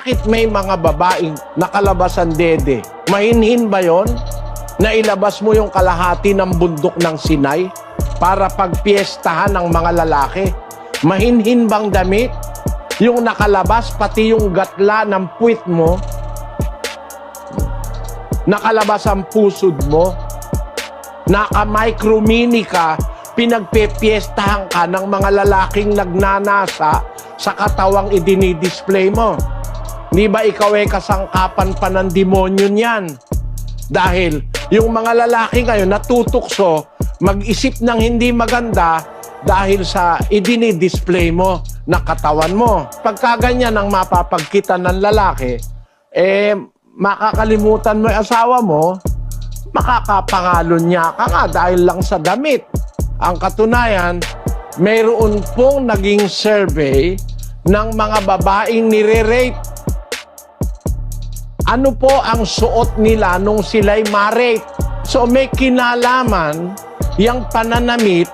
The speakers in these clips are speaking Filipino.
Bakit may mga babaeng nakalabas ang dede? Mahinhin ba yon na ilabas mo yung kalahati ng bundok ng Sinai para pagpiestahan ng mga lalaki? Mahinhin bang damit? Yung nakalabas, pati yung gatla ng puwit mo, nakalabas ang pusod mo, naka-micromini ka, pinagpepiestahan ka ng mga lalaking nagnanasa sa katawang idinidisplay mo. Di ba ikaw ay kasangkapan pa ng demonyo niyan? Dahil yung mga lalaki ngayon natutukso mag-isip ng hindi maganda dahil sa idinidisplay mo na katawan mo. Pagka ganyan ang mapapagkita ng lalaki, makakalimutan mo yung asawa mo, makakapangalon niya ka nga dahil lang sa damit. Ang katunayan, mayroon pong naging survey ng mga babaeng nire-rape. Ano po ang suot nila nung sila'y ma-rape? So may kinalaman yung pananamit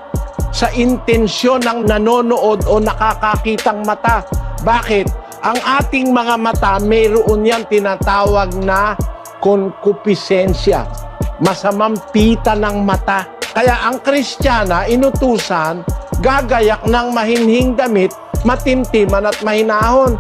sa intensyon ng nanonood o nakakakitang mata. Bakit? Ang ating mga mata, mayroon yan tinatawag na concupiscence. Masamang pita ng mata. Kaya ang Kristiyana, inutusan, gagayak ng mahinhing damit, matimtiman at mahinahon.